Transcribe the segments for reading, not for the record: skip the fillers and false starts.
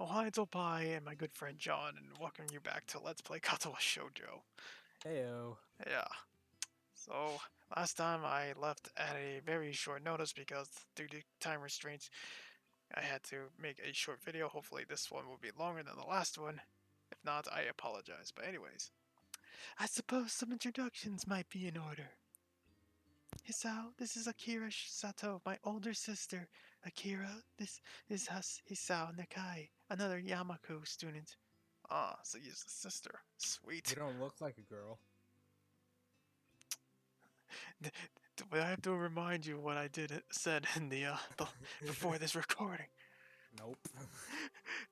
Oh, hi, it's Opie and my good friend John, and welcome you back to Let's Play Katawa Shoujo. Heyo. Yeah, so last time I left at a very short notice because due to time restraints, I had to make a short video. Hopefully this one will be longer than the last one. If not, I apologize. But anyways, I suppose some introductions might be in order. Hisao, this is Akira Sato, my older sister. Akira, this is Hisao Nakai, another Yamaku student. Ah, so you're the sister. You Sweet. don't look like a girl. Do I have to remind you what I said in the before this recording? Nope.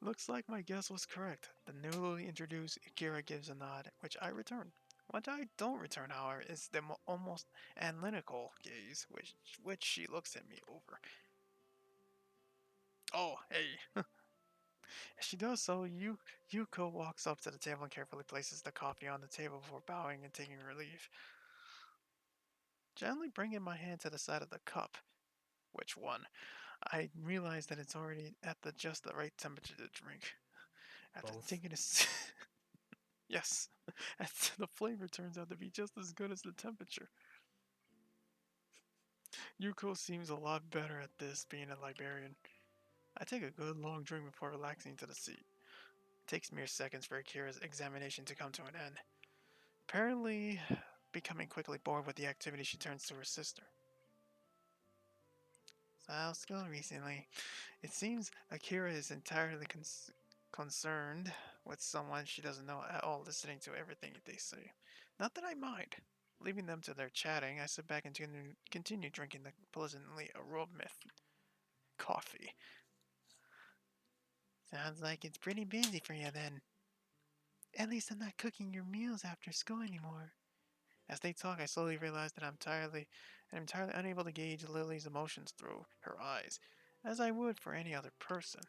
Looks like my guess was correct. The newly introduced Akira gives a nod, which I return. What I don't return, however, is the almost analytical gaze which she looks at me over. Oh, hey. As she does so, Yuko walks up to the table and carefully places the coffee on the table before bowing and taking her leave. Gently bringing my hand to the side of the cup. Which one? I realize that it's already at just the right temperature to drink. After Both. taking a yes, the flavor turns out to be just as good as the temperature. Yuko seems a lot better at this, being a librarian. I take a good long drink before relaxing to the seat. It takes mere seconds for Akira's examination to come to an end. Apparently, becoming quickly bored with the activity, she turns to her sister. So how's school recently? It seems Akira is entirely concerned with someone she doesn't know at all, listening to everything they say. Not that I mind. Leaving them to their chatting, I sit back and continue drinking the pleasantly aromatic coffee. Sounds like it's pretty busy for you then. At least I'm not cooking your meals after school anymore. As they talk, I slowly realize that I'm entirely unable to gauge Lily's emotions through her eyes, as I would for any other person.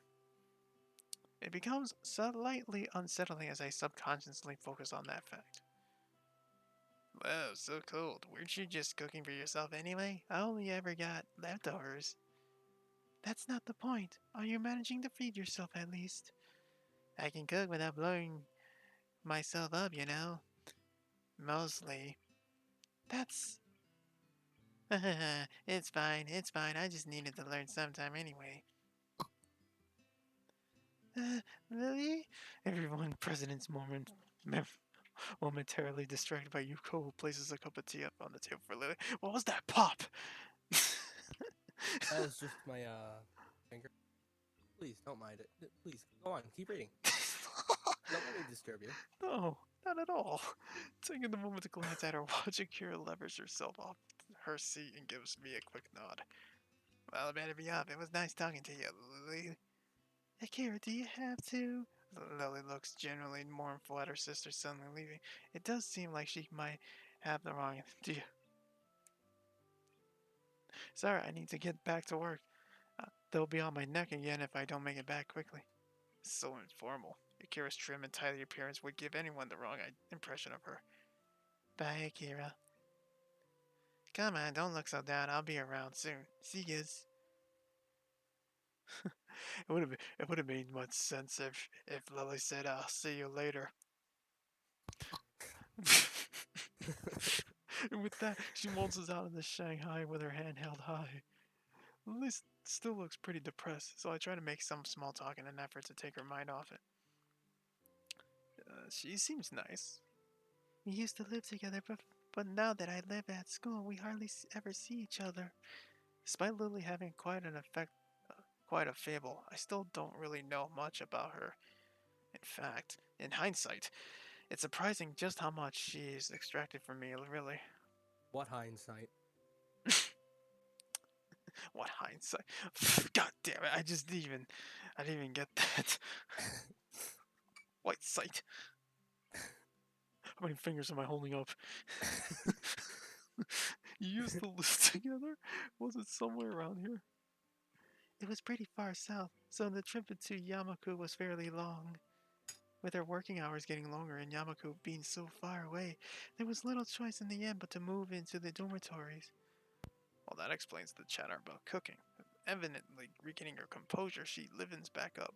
It becomes slightly unsettling as I subconsciously focus on that fact. Wow, so cold. Weren't you just cooking for yourself anyway? I only ever got leftovers. That's not the point. Are you managing to feed yourself at least? I can cook without blowing myself up, you know. Mostly. That's... it's fine. I just needed to learn sometime anyway. Lily? Everyone President's momentarily distracted by Yuko, who places a cup of tea up on the table for Lily. What was that pop? That is just my finger. Please don't mind it. Please go on. Keep reading. Don't let me disturb you. No, not at all. Taking the moment to glance at her watch, Akira levers herself off her seat and gives me a quick nod. Well, I better be up. It was nice talking to you, Lily. Akira, do you have to? Lily looks genuinely mournful at her sister suddenly leaving. It does seem like she might have the wrong idea. Sorry, I need to get back to work. They'll be on my neck again if I don't make it back quickly. So informal. Akira's trim and tidy appearance would give anyone the wrong impression of her. Bye, Akira. Come on, don't look so down. I'll be around soon. See yous. It would have made much sense if Lily said, "I'll see you later." And with that, she waltzes out of the Shanghai with her hand held high. Lily still looks pretty depressed, so I try to make some small talk in an effort to take her mind off it. She seems nice. We used to live together, but now that I live at school, we hardly ever see each other. Despite Lily having quite a fable, I still don't really know much about her. In fact, in hindsight, it's surprising just how much she's extracted from me, really. What hindsight? What hindsight? God damn it, I didn't even get that. White sight. How many fingers am I holding up? You used to live together? Was it somewhere around here? It was pretty far south, so the trip to Yamaku was fairly long. With her working hours getting longer and Yamaku being so far away, there was little choice in the end but to move into the dormitories. Well, that explains the chatter about cooking. Evidently regaining her composure, she livens back up.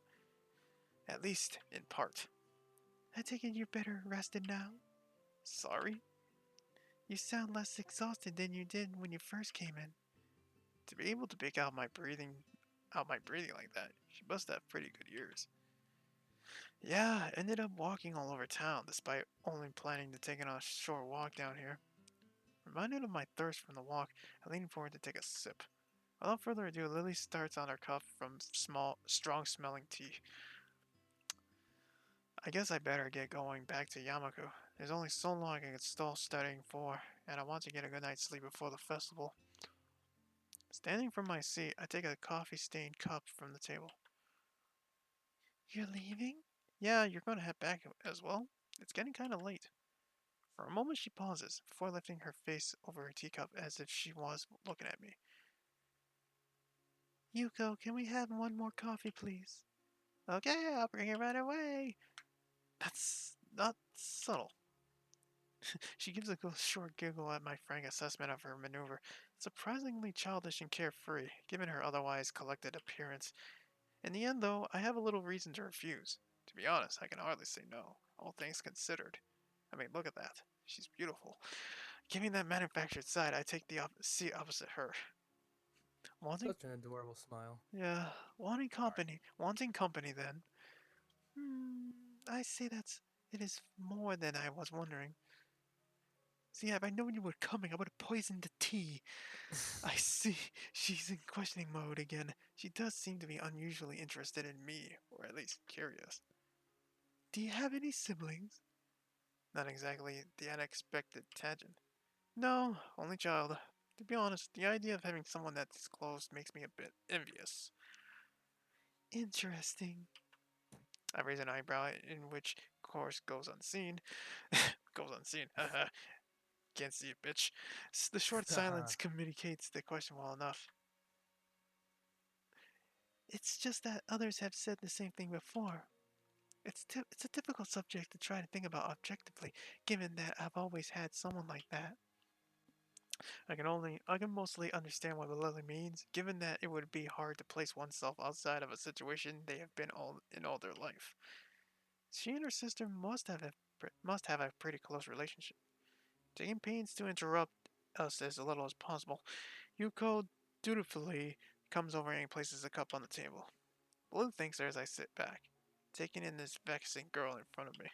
At least in part. I take it you're better rested now? Sorry? You sound less exhausted than you did when you first came in. To be able to pick out my breathing like that, she must have pretty good ears. Yeah, I ended up walking all over town despite only planning to take a short walk down here. Reminded of my thirst from the walk, I leaned forward to take a sip. Without further ado, Lily starts on her cup from strong smelling tea. I guess I better get going back to Yamaku. There's only so long I can stall studying for, and I want to get a good night's sleep before the festival. Standing from my seat, I take a coffee-stained cup from the table. You're leaving? Yeah, you're going to head back as well? It's getting kind of late. For a moment she pauses, before lifting her face over her teacup as if she was looking at me. Yuko, can we have one more coffee, please? Okay, I'll bring it right away. That's not subtle. She gives a short giggle at my frank assessment of her maneuver, surprisingly childish and carefree, given her otherwise collected appearance. In the end, though, I have a little reason to refuse. To be honest, I can hardly say no, all things considered. I mean, look at that. She's beautiful. Giving that manufactured side, I take the seat opposite her. Wanting, Such an adorable smile. yeah, Sorry. wanting company then. Hmm, I say it is more than I was wondering. See, if I known you were coming, I would have poisoned the tea. I see. She's in questioning mode again. She does seem to be unusually interested in me, or at least curious. Do you have any siblings? Not exactly the unexpected tangent. No, only child. To be honest, the idea of having someone that's close makes me a bit envious. Interesting. I raise an eyebrow, in which course goes unseen. Goes unseen. Haha. Can't see it, bitch. The short silence communicates the question well enough. It's just that others have said the same thing before. It's a difficult subject to try to think about objectively, given that I've always had someone like that. I can mostly understand what Lily means, given that it would be hard to place oneself outside of a situation they have been all their life. She and her sister must have a pretty close relationship, taking pains to interrupt us as little as possible. Yuko dutifully comes over and places a cup on the table. Blue thinks her as I sit back, taking in this vexing girl in front of me.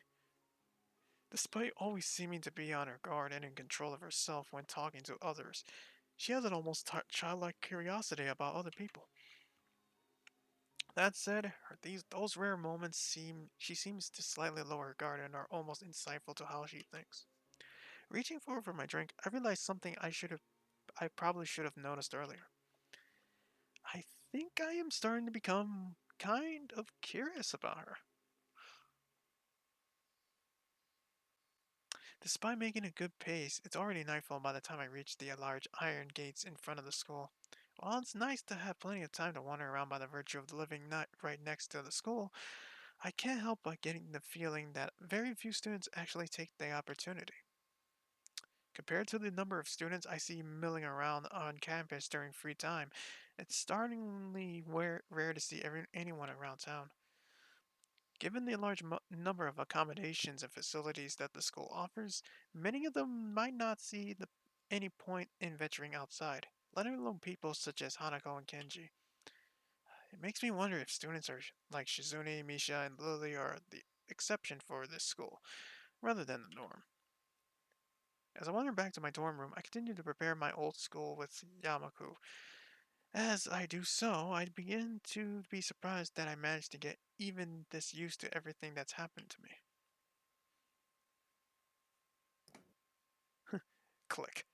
Despite always seeming to be on her guard and in control of herself when talking to others, she has an almost childlike curiosity about other people. That said, those rare moments she seems to slightly lower her guard and are almost insightful to how she thinks. Reaching forward for my drink, I realized something I probably should have noticed earlier. I think I am starting to become kind of curious about her. Despite making a good pace, it's already nightfall by the time I reach the large iron gates in front of the school. While it's nice to have plenty of time to wander around by the virtue of living right next to the school, I can't help but getting the feeling that very few students actually take the opportunity. Compared to the number of students I see milling around on campus during free time, it's startlingly rare to see anyone around town. Given the large number of accommodations and facilities that the school offers, many of them might not see any point in venturing outside, let alone people such as Hanako and Kenji. It makes me wonder if students are like Shizune, Misha, and Lily are the exception for this school, rather than the norm. As I wander back to my dorm room, I continue to prepare my old school with Yamaku. As I do so, I begin to be surprised that I managed to get even this used to everything that's happened to me. Click.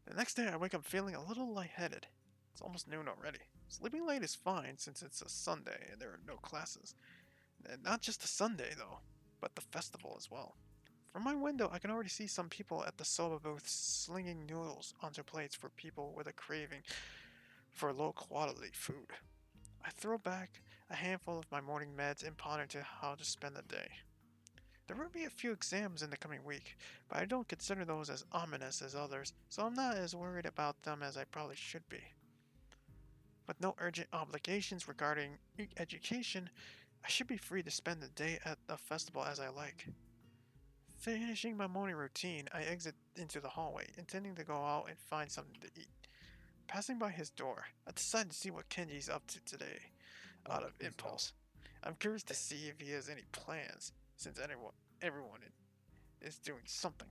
The next day, I wake up feeling a little lightheaded. It's almost noon already. Sleeping late is fine since it's a Sunday and there are no classes. And not just a Sunday, though, but the festival as well. From my window, I can already see some people at the soba booth slinging noodles onto plates for people with a craving for low quality food. I throw back a handful of my morning meds, and ponder to how to spend the day. There will be a few exams in the coming week, but I don't consider those as ominous as others, so I'm not as worried about them as I probably should be. With no urgent obligations regarding education, I should be free to spend the day at the festival as I like. Finishing my morning routine, I exit into the hallway, intending to go out and find something to eat. Passing by his door, I decide to see what Kenji's up to today, No, out of please don't. impulse. I'm curious to see if he has any plans, since everyone is doing something.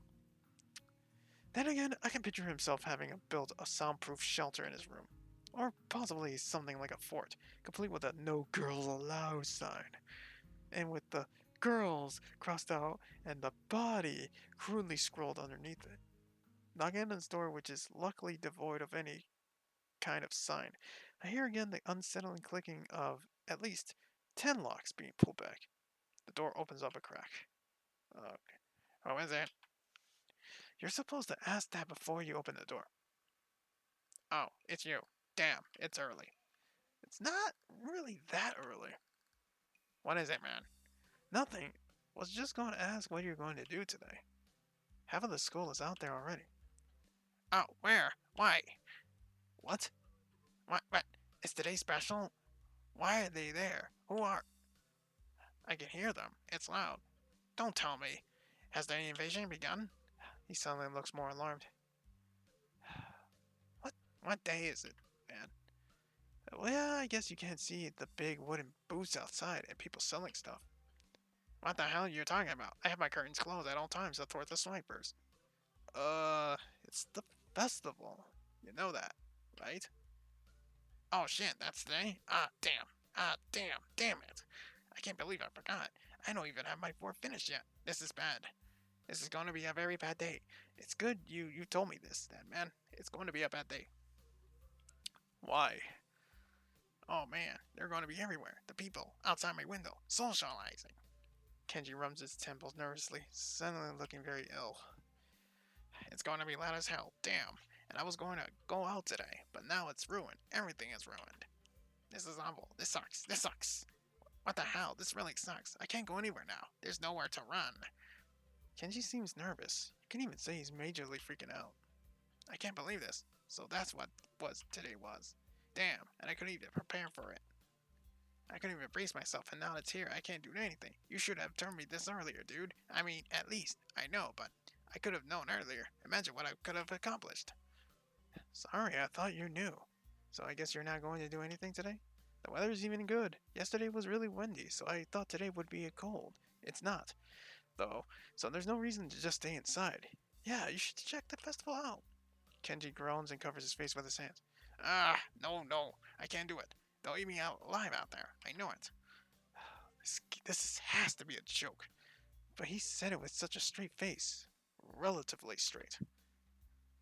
Then again, I can picture himself having built a soundproof shelter in his room. Or possibly something like a fort, complete with a "No Girls Allowed" sign, and with the "girls" crossed out and the "body" crudely scrawled underneath it. Knocking on his door, which is luckily devoid of any kind of sign, I hear again the unsettling clicking of at least 10 locks being pulled back. The door opens up a crack. Okay. Who is it? You're supposed to ask that before you open the door. Oh, it's you. Damn, it's early. It's not really that early. What is it, man? Nothing. Was just going to ask what you're going to do today. Half of the school is out there already. Oh, where? Why? What? What? Is today special? Why are they there? Who are? I can hear them. It's loud. Don't tell me. Has the invasion begun? He suddenly looks more alarmed. What? What day is it, man? Well, I guess you can't see the big wooden booths outside and people selling stuff. What the hell are you talking about? I have my curtains closed at all times to thwart the snipers. It's the festival. You know that, right? Oh shit, that's today? Ah, damn. Ah, damn it. I can't believe I forgot. I don't even have my fort finished yet. This is bad. This is going to be a very bad day. It's good you told me this, then, man. It's going to be a bad day. Why? Oh man, they're going to be everywhere. The people outside my window, socializing. Kenji rubs his temples nervously, suddenly looking very ill. It's going to be loud as hell, damn. And I was going to go out today, but now it's ruined. Everything is ruined. This is awful. This sucks. This sucks. What the hell? This really sucks. I can't go anywhere now. There's nowhere to run. Kenji seems nervous. You can even say he's majorly freaking out. I can't believe this. So that's what today was. Damn, and I couldn't even prepare for it. I couldn't even brace myself, and now it's here. I can't do anything. You should have told me this earlier, dude. I mean, at least, I know, but I could have known earlier. Imagine what I could have accomplished. Sorry, I thought you knew. So I guess you're not going to do anything today? The weather's even good. Yesterday was really windy, so I thought today would be cold. It's not, though, so there's no reason to just stay inside. Yeah, you should check the festival out. Kenji groans and covers his face with his hands. Ah, no, I can't do it. They'll eat me out alive out there. I know it. This has to be a joke. But he said it with such a straight face. Relatively straight.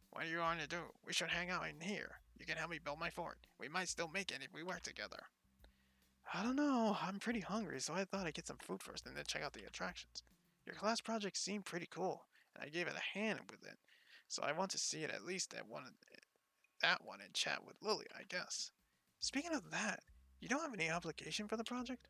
What are you going to do? We should hang out in here. You can help me build my fort. We might still make it if we work together. I don't know. I'm pretty hungry, so I thought I'd get some food first and then check out the attractions. Your class project seemed pretty cool, and I gave it a hand with it. So I want to see it at least at that one and chat with Lily, I guess. Speaking of that, you don't have any obligation for the project?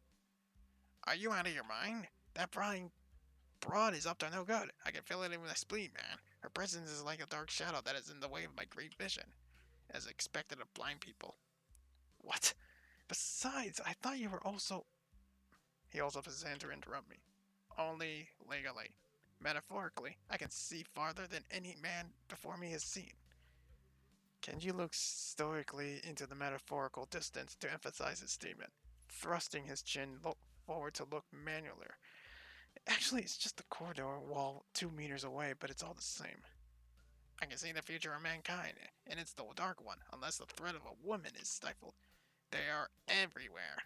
Are you out of your mind? That broad is up to no good. I can feel it in my spleen, man. Her presence is like a dark shadow that is in the way of my great vision, as expected of blind people. What? Besides, I thought you were also. He holds up his hand to interrupt me. Only legally. Metaphorically, I can see farther than any man before me has seen. Kenji looks stoically into the metaphorical distance to emphasize his statement, thrusting his chin forward to look manualer. Actually, it's just the corridor wall 2 meters away, but it's all the same. I can see the future of mankind, and it's the dark one, unless the threat of a woman is stifled. They are everywhere.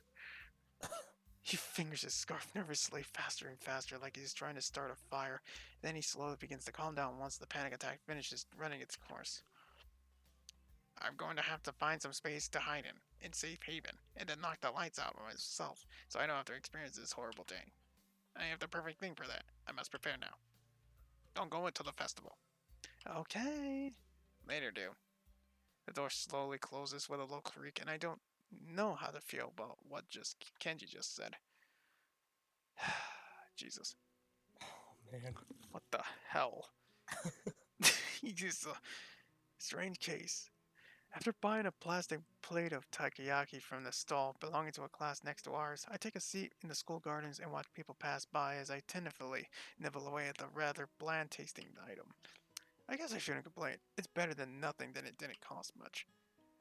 He fingers his scarf nervously, faster and faster, like he's trying to start a fire. Then he slowly begins to calm down once the panic attack finishes running its course. I'm going to have to find some space to hide in safe haven, and then knock the lights out myself, so I don't have to experience this horrible day. I have the perfect thing for that. I must prepare now. Don't go until the festival. Okay. Later, dude. The door slowly closes with a low creak, and I don't know how to feel about what just Kenji just said. Jesus, Oh man. what the hell? He's a strange case. After buying a plastic plate of takoyaki from the stall belonging to a class next to ours, I take a seat in the school gardens and watch people pass by as I tentatively nibble away at the rather bland tasting item. I guess I shouldn't complain. It's better than nothing than it didn't cost much.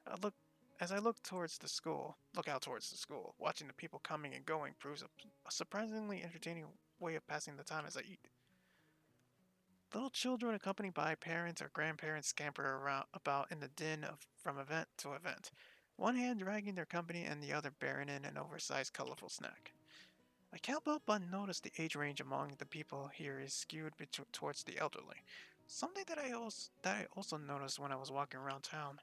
I look as I look out towards the school, watching the people coming and going proves a surprisingly entertaining way of passing the time as I eat. Little children accompanied by parents or grandparents scamper around about in the din of from event to event, one hand dragging their company and the other bearing in an oversized colorful snack. I can't help but notice the age range among the people here is skewed towards the elderly. Something that I also noticed when I was walking around town.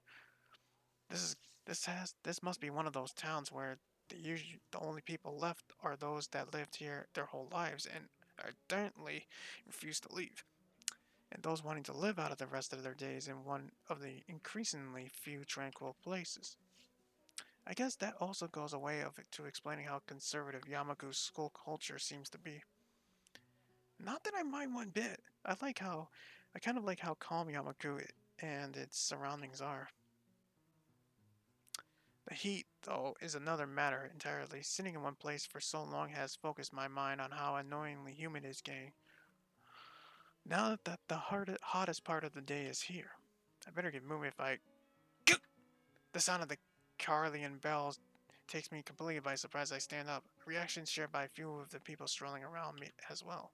This is this must be one of those towns where the only people left are those that lived here their whole lives and evidently refuse to leave, and those wanting to live out of the rest of their days in one of the increasingly few tranquil places. I guess that also goes a way of it to explaining how conservative Yamagu's school culture seems to be. Not that I mind one bit. I kind of like how calm Yamagu and its surroundings are. The heat, though, is another matter entirely. Sitting in one place for so long has focused my mind on how annoyingly humid it is getting. Now that the hottest part of the day is here, I better get moving if I. The sound of the Carlian bells takes me completely by surprise. I stand up, a reaction shared by a few of the people strolling around me as well.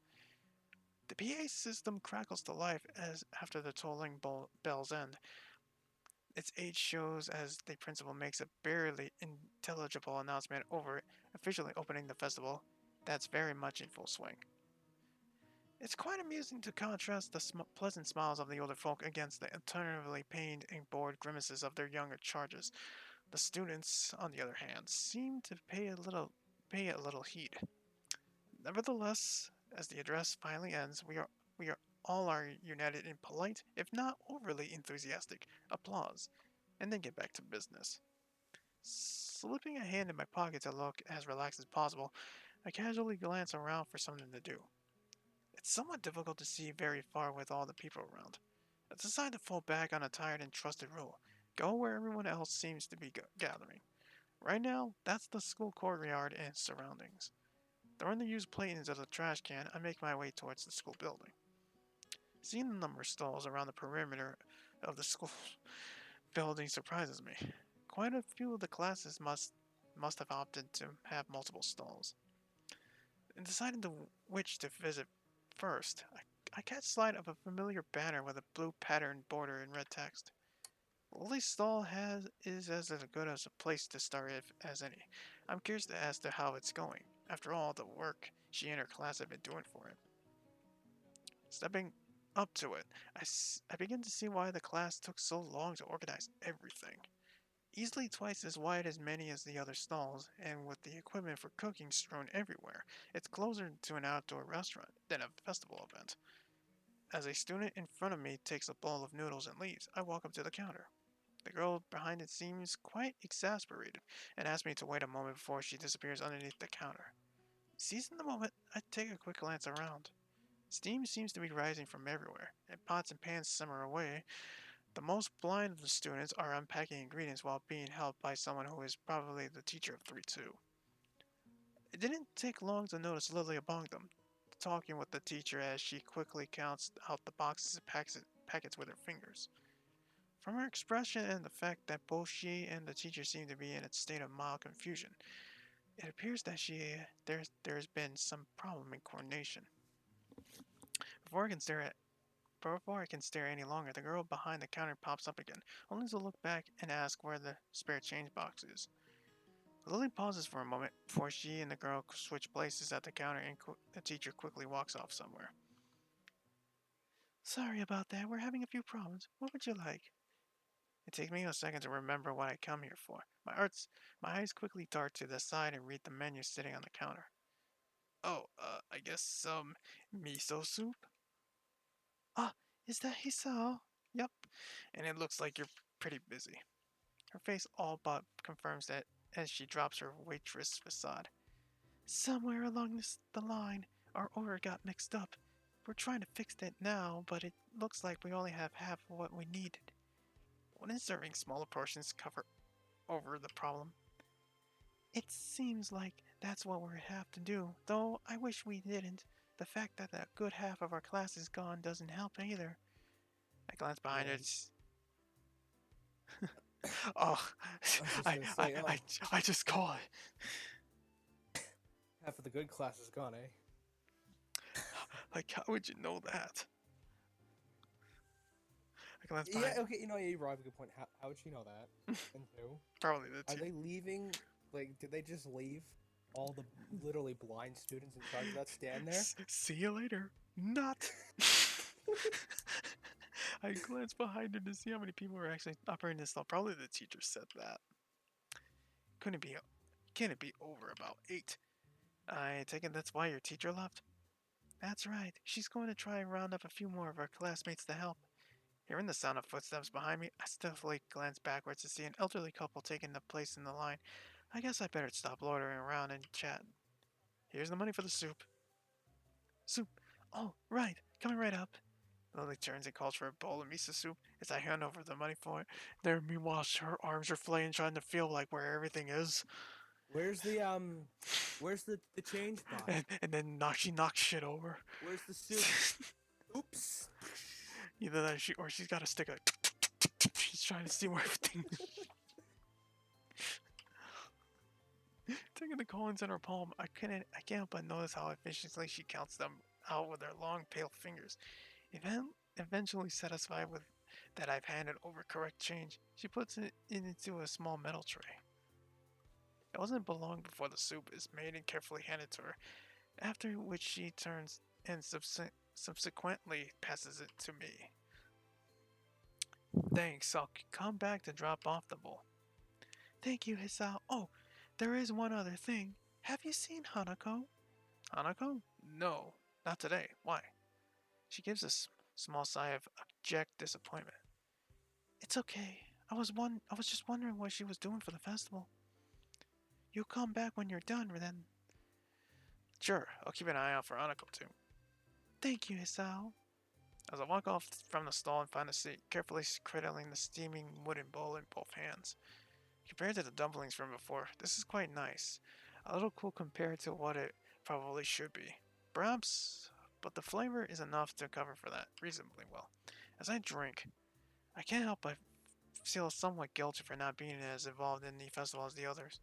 The PA system crackles to life as after the tolling bells end. Its age shows as the principal makes a barely intelligible announcement over officially opening the festival that's very much in full swing. It's quite amusing to contrast the pleasant smiles of the older folk against the alternatively pained and bored grimaces of their younger charges. The students, on the other hand, seem to pay a little heed. Nevertheless, as the address finally ends, we are united in polite, if not overly enthusiastic, applause, and then get back to business. Slipping a hand in my pocket to look as relaxed as possible, I casually glance around for something to do. It's somewhat difficult to see very far with all the people around. I decide to fall back on a tired and trusted rule. Go where everyone else seems to be gathering. Right now, that's the school courtyard and surroundings. Throwing the used plate into the trash can, I make my way towards the school building. Seeing the number of stalls around the perimeter of the school building surprises me. Quite a few of the classes must have opted to have multiple stalls. In deciding which to visit first, I catch sight of a familiar banner with a blue patterned border in red text. Lily's stall is as good as a place to start as any. I'm curious as to how it's going. After all the work she and her class have been doing for it. Stepping up to it, I begin to see why the class took so long to organize everything. Easily twice as wide as many as the other stalls, and with the equipment for cooking strewn everywhere, it's closer to an outdoor restaurant than a festival event. As a student in front of me takes a bowl of noodles and leaves, I walk up to the counter. The girl behind it seems quite exasperated and asks me to wait a moment before she disappears underneath the counter. Seizing the moment, I take a quick glance around. Steam seems to be rising from everywhere, and pots and pans simmer away. The most blind of the students are unpacking ingredients while being helped by someone who is probably the teacher of 3-2. It didn't take long to notice Lily among them, talking with the teacher as she quickly counts out the boxes and packets with her fingers. From her expression and the fact that both she and the teacher seem to be in a state of mild confusion, it appears that there's been some problem in coordination. Before I can stare at Before I can stare any longer, the girl behind the counter pops up again, only to look back and ask where the spare change box is. Lily pauses for a moment before she and the girl switch places at the counter and the teacher quickly walks off somewhere. Sorry about that, we're having a few problems. What would you like? It takes me a second to remember what I come here for. My eyes quickly dart to the side and read the menu sitting on the counter. Oh, I guess some miso soup? Ah, is that Hisao? Yep. And it looks like you're pretty busy. Her face all but confirms that as she drops her waitress facade. Somewhere along the line, our order got mixed up. We're trying to fix it now, but it looks like we only have half of what we needed. Wouldn't serving smaller portions cover over the problem? It seems like that's what we have to do, though I wish we didn't. The fact that a good half of our class is gone doesn't help either. I glance behind her. Man, Oh, I was just I, gonna I, say, I, I just call it. half of the good class is gone, eh? Like, how would you know that? I glance Yeah, behind. okay, you brought up a good point. How would she know that? And two, Probably the are two. they leaving? Like, did they just leave all the literally blind students in charge of that stand there? See you later. Not. I glance behind her to see how many people were actually operating this stall. Probably the teacher said that. Couldn't be. Can it be over about 8? I take it that's why your teacher left? That's right. She's going to try and round up a few more of our classmates to help. Hearing the sound of footsteps behind me, I stealthily glance backwards to see an elderly couple taking the place in the line. I guess I better stop loitering around and chat. Here's the money for the soup. Soup. Oh, right. Coming right up. Lily turns and calls for a bowl of miso soup as I hand over the money for it. There, meanwhile, her arms are flaying, trying to feel like where everything is. Where's the where's the change box? And then she knocks shit over. Where's the soup? Oops. Either that or she's got a stick of. She's trying to see where everything is. Taking the coins in her palm, I can't help but notice how efficiently she counts them out with her long, pale fingers. Eventually satisfied with that I've handed over correct change, she puts it into a small metal tray. It wasn't belong before the soup is made and carefully handed to her, after which she turns and subsequently passes it to me. Thanks, I'll come back to drop off the bowl. Thank you, Hisao. Oh, there is one other thing. Have you seen Hanako? Hanako? No, not today. Why? She gives a small sigh of abject disappointment. It's okay. I was just wondering what she was doing for the festival. You'll come back when you're done, then. Sure, I'll keep an eye out for Hanako too. Thank you, Hisao. As I walk off from the stall and find a seat, carefully cradling the steaming wooden bowl in both hands. Compared to the dumplings from before, this is quite nice. A little cool compared to what it probably should be. Perhaps, but the flavor is enough to cover for that reasonably well. As I drink, I can't help but feel somewhat guilty for not being as involved in the festival as the others.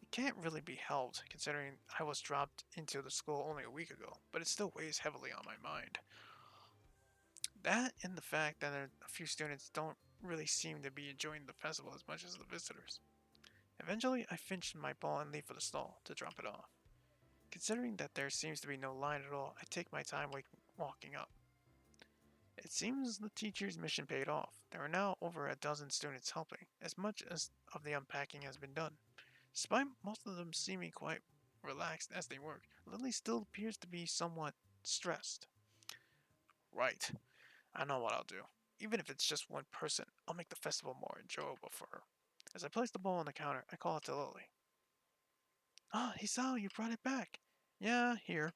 It can't really be helped, considering I was dropped into the school only a week ago, but it still weighs heavily on my mind. That and the fact that a few students don't really seem to be enjoying the festival as much as the visitors. Eventually, I finish my ball and leave for the stall to drop it off. Considering that there seems to be no line at all, I take my time walking up. It seems the teacher's mission paid off. There are now over a dozen students helping, as much as of the unpacking has been done. Despite most of them seeming quite relaxed as they work, Lily still appears to be somewhat stressed. Right, I know what I'll do. Even if it's just one person, I'll make the festival more enjoyable for her. As I place the bowl on the counter, I call out to Lily. Ah, Hisao, you brought it back. Yeah, here.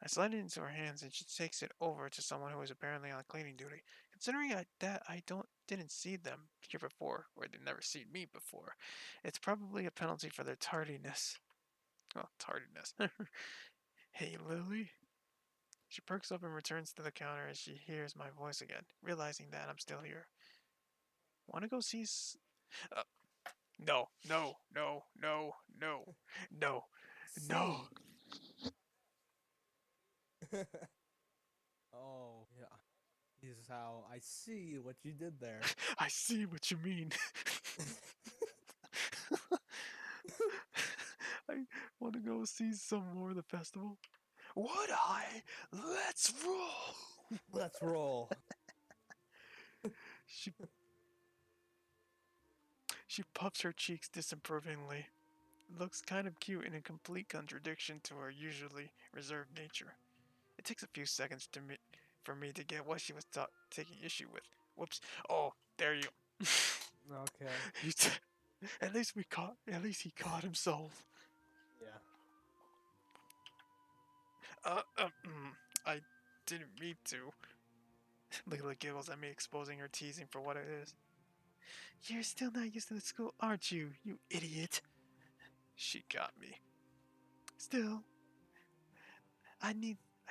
I slide it into her hands and she takes it over to someone who is apparently on cleaning duty. Considering that I didn't see them here before, or they've never seen me before, it's probably a penalty for their tardiness. Well, tardiness. Hey, Lily. She perks up and returns to the counter as she hears my voice again, realizing that I'm still here. Want to go see? Uh, no, no, no, no, no, no, no. Say. Oh, yeah. This is how I see what you did there. I see what you mean. I want to go see some more of the festival. Would I? Let's roll. Let's roll. She she puffs her cheeks disapprovingly. Looks kind of cute in a complete contradiction to her usually reserved nature. It takes a few seconds for me to get what she was taking issue with. Whoops. Oh, there you. Okay. you t- At least he caught himself. Yeah. Uh, uh mm, I didn't mean to. Layla giggles at me, exposing her teasing for what it is. You're still not used to the school, aren't you, you idiot? She got me. Still, I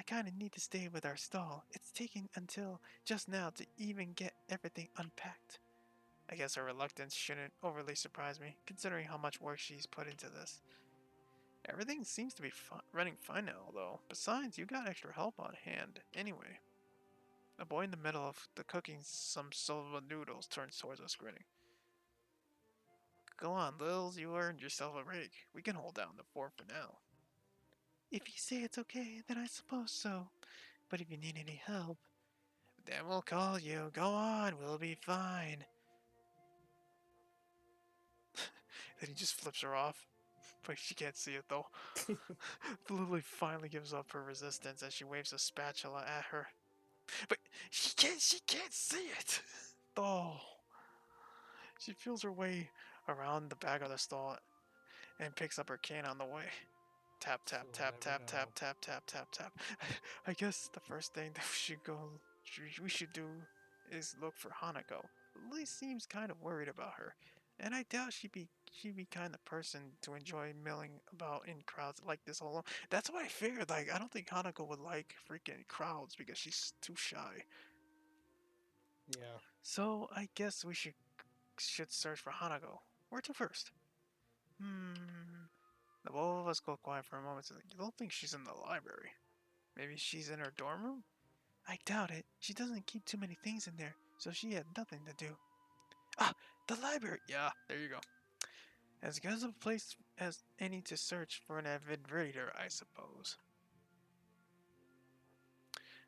kind of need to stay with our stall. It's taken until just now to even get everything unpacked. I guess her reluctance shouldn't overly surprise me, considering how much work she's put into this. Everything seems to be running fine now, though. Besides, you got extra help on hand, anyway. The boy in the middle of the cooking some soba noodles turns towards us, grinning. Go on, Lils, you earned yourself a break. We can hold down the fort for now. If you say it's okay, then I suppose so. But if you need any help, then we'll call you. Go on, we'll be fine. Then he just flips her off. But she can't see it though. Lily finally gives up her resistance as she waves a spatula at her. But she can't see it. Oh. She feels her way around the back of the stall and picks up her can on the way. Tap tap So tap never tap tap know. tap tap tap tap. I guess the first thing that we should do is look for Hanako. Lily seems kind of worried about her, and I doubt she'd be kind of person to enjoy milling about in crowds like this alone. That's what I figured. Like I don't think Hanako would like freaking crowds because she's too shy. Yeah. So I guess we should search for Hanako. Where to first? Hmm. The both of us go quiet for a moment. So you don't think she's in the library? Maybe she's in her dorm room? I doubt it. She doesn't keep too many things in there, so she had nothing to do. Ah, the library! Yeah, there you go. As good a place as any to search for an avid reader, I suppose.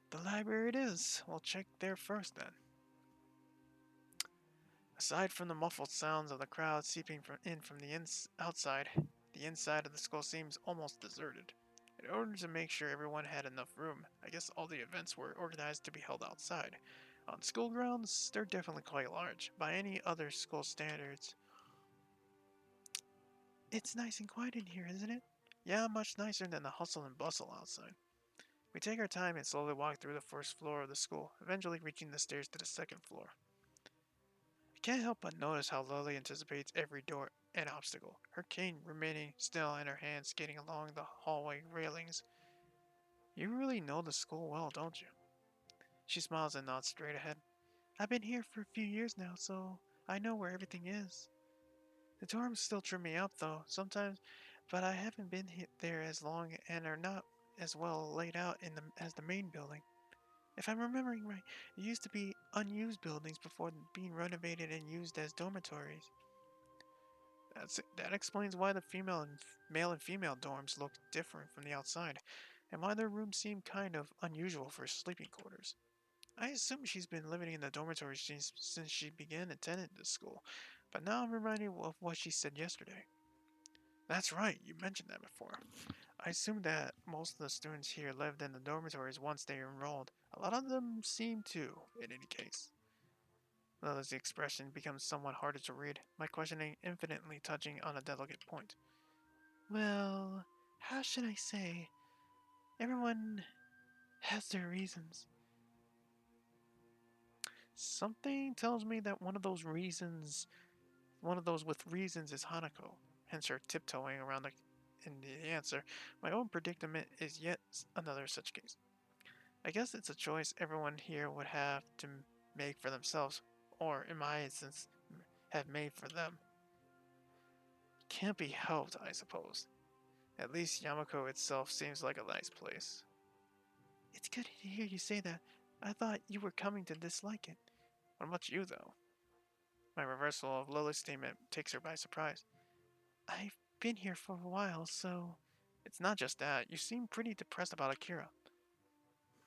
The library it is. We'll check there first then. Aside from the muffled sounds of the crowd seeping in from the outside, the inside of the school seems almost deserted. In order to make sure everyone had enough room, I guess all the events were organized to be held outside. On school grounds, they're definitely quite large, by any other school standards. It's nice and quiet in here, isn't it? Yeah, much nicer than the hustle and bustle outside. We take our time and slowly walk through the first floor of the school, eventually reaching the stairs to the second floor. I can't help but notice how Lily anticipates every door and obstacle, her cane remaining still in her hand skating along the hallway railings. You really know the school well, don't you? She smiles and nods straight ahead. I've been here for a few years now, so I know where everything is. The dorms still trip me up, though, sometimes, but I haven't been there as long and are not as well laid out as the main building. If I'm remembering right, it used to be unused buildings before being renovated and used as dormitories. That explains why the male and female dorms look different from the outside, and why their rooms seem kind of unusual for sleeping quarters. I assume she's been living in the dormitory since she began attending this school, but now I'm reminded of what she said yesterday. That's right, you mentioned that before. I assume that most of the students here lived in the dormitories once they enrolled. A lot of them seem to, in any case. Lily's expression becomes somewhat harder to read, my questioning infinitely touching on a delicate point. Well, how should I say? Everyone has their reasons. Something tells me that one of those with reasons is Hanako, hence her tiptoeing around in the answer. My own predicament is yet another such case. I guess it's a choice everyone here would have to make for themselves, or in my instance, have made for them. Can't be helped, I suppose. At least Yamako itself seems like a nice place. It's good to hear you say that. I thought you were coming to dislike it. What about you, though? My reversal of Lily's statement takes her by surprise. I've been here for a while, so. It's not just that. You seem pretty depressed about Akira.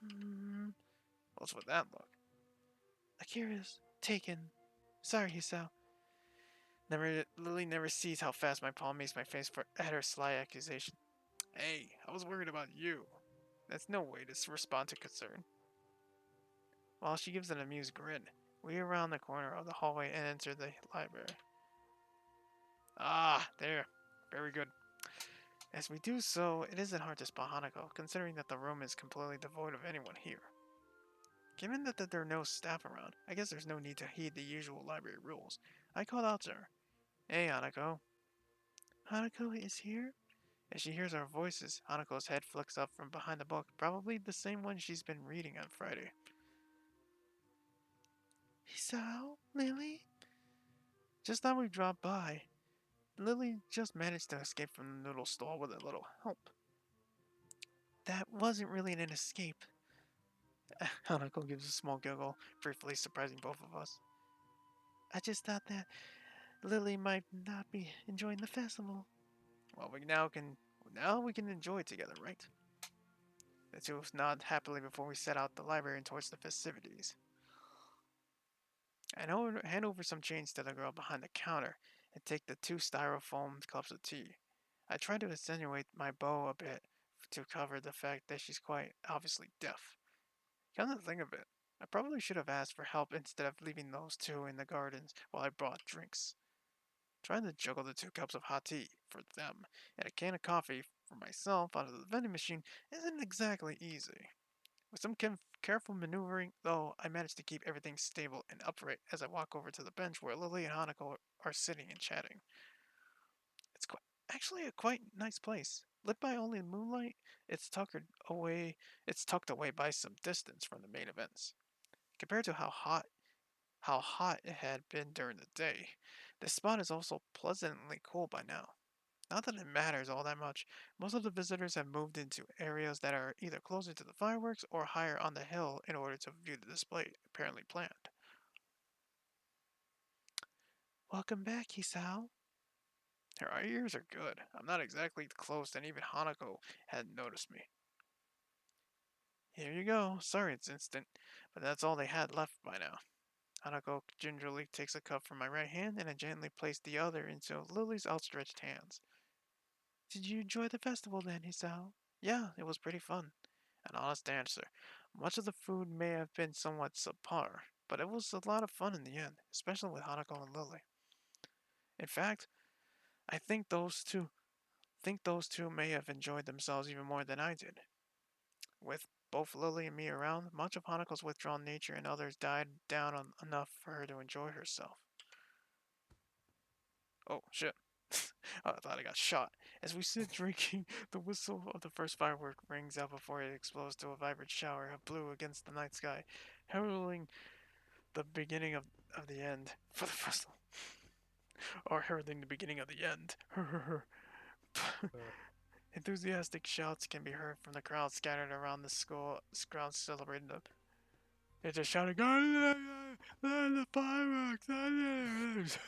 Hmm. What's with that look? Akira's taken. Sorry, Hisao. Lily never sees how fast my palm makes my face at her sly accusation. Hey, I was worried about you. That's no way to respond to concern. While she gives an amused grin, we around the corner of the hallway and enter the library. Ah, there. Very good. As we do so, it isn't hard to spot Hanako, considering that the room is completely devoid of anyone here. Given that there are no staff around, I guess there's no need to heed the usual library rules. I called out to her. Hey, Hanako. Hanako is here? As she hears our voices, Hanako's head flicks up from behind the book, probably the same one she's been reading on Friday. Hisao? Lily? Just thought we'd drop by. Lily just managed to escape from the noodle stall with a little help. That wasn't really an escape. Hanako gives a small giggle, briefly surprising both of us. I just thought that Lily might not be enjoying the festival. Well, now we can enjoy it together, right? The two of us nod happily before we set out the library and towards the festivities. I hand over some change to the girl behind the counter and take the two styrofoam cups of tea. I try to attenuate my bow a bit to cover the fact that she's quite obviously deaf. Come to think of it, I probably should have asked for help instead of leaving those two in the gardens while I brought drinks. Trying to juggle the two cups of hot tea for them and a can of coffee for myself out of the vending machine isn't exactly easy. With some careful maneuvering, though, I manage to keep everything stable and upright as I walk over to the bench where Lily and Hanako are sitting and chatting. It's actually a quite nice place. Lit by only moonlight, it's it's tucked away by some distance from the main events. Compared to how hot it had been during the day, this spot is also pleasantly cool by now. Not that it matters all that much, most of the visitors have moved into areas that are either closer to the fireworks or higher on the hill in order to view the display apparently planned. Welcome back, Hisao. Her ears are good. I'm not exactly close, and even Hanako hadn't noticed me. Here you go. Sorry it's instant, but that's all they had left by now. Hanako gingerly takes a cup from my right hand and I gently place the other into Lily's outstretched hands. Did you enjoy the festival then, Hisao? Yeah, it was pretty fun. An honest answer. Much of the food may have been somewhat subpar, but it was a lot of fun in the end, especially with Hanako and Lily. In fact, I think those two may have enjoyed themselves even more than I did. With both Lily and me around, much of Hanako's withdrawn nature and others died down enough for her to enjoy herself. Oh, shit. I thought I got shot. As we sit drinking, the whistle of the first firework rings out before it explodes to a vibrant shower of blue against the night sky, heralding the beginning of the end for the festival. Or heralding the beginning of the end. Uh, Enthusiastic shouts can be heard from the crowd scattered around the school grounds celebrating the. They're just shouting, the fireworks!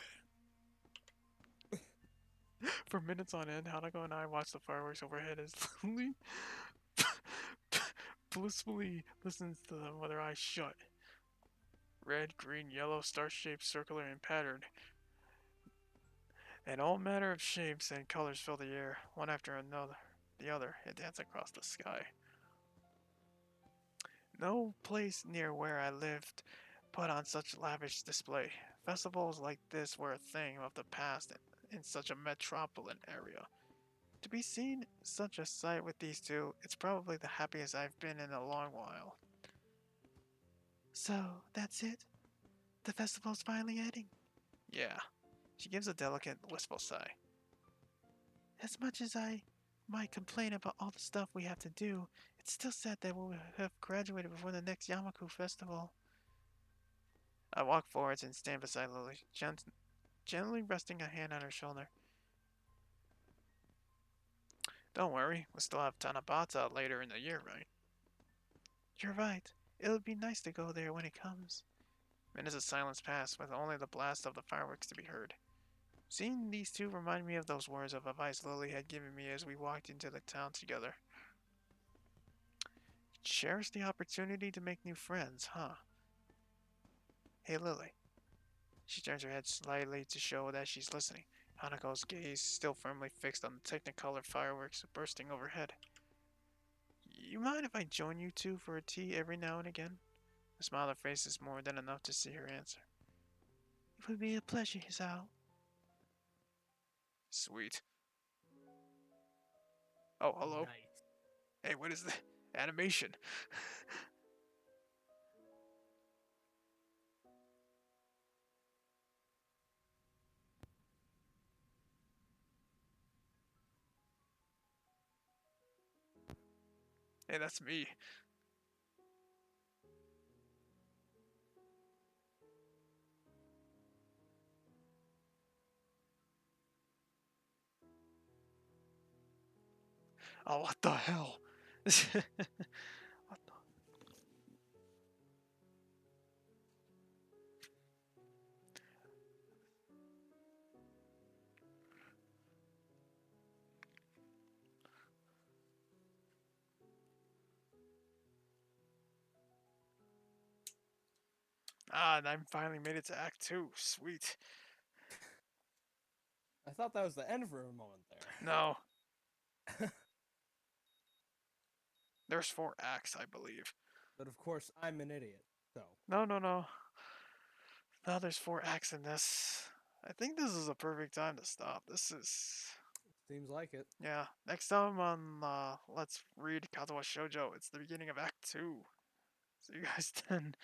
For minutes on end, Hanako and I watch the fireworks overhead as Lily blissfully listens to them with her eyes shut. Red, green, yellow, star-shaped, circular, and patterned, and all manner of shapes and colors fill the air, one after another. The other, it dances across the sky. No place near where I lived put on such lavish display. Festivals like this were a thing of the past in such a metropolitan area. To be seen such a sight with these two, it's probably the happiest I've been in a long while. So, that's it? The festival's finally ending? Yeah. She gives a delicate, wistful sigh. As much as I might complain about all the stuff we have to do, it's still sad that we'll have graduated before the next Yamaku festival. I walk forwards and stand beside Lily, gently resting a hand on her shoulder. Don't worry, we'll still have Tanabata later in the year, right? You're right. It'll be nice to go there when it comes. Minutes of silence pass, with only the blast of the fireworks to be heard. Seeing these two reminded me of those words of advice Lily had given me as we walked into the town together. Cherish the opportunity to make new friends, huh? Hey, Lily. She turns her head slightly to show that she's listening, Hanako's gaze still firmly fixed on the technicolor fireworks bursting overhead. You mind if I join you two for a tea every now and again? A smile on her face is more than enough to see her answer. It would be a pleasure, Hisao. Sweet. Oh, hello. Nice. Hey, what is the animation? Hey, that's me. Oh, what the hell? What the? Ah, and I finally made it to Act 2. Sweet. I thought that was the end for a moment there. No, there's 4 acts, I believe. But of course, I'm an idiot. So No, no, no. No, there's 4 acts in this. I think this is a perfect time to stop. This is... seems like it. Yeah, next time on Let's Read Katawa Shoujo, it's the beginning of Act 2. See you guys then.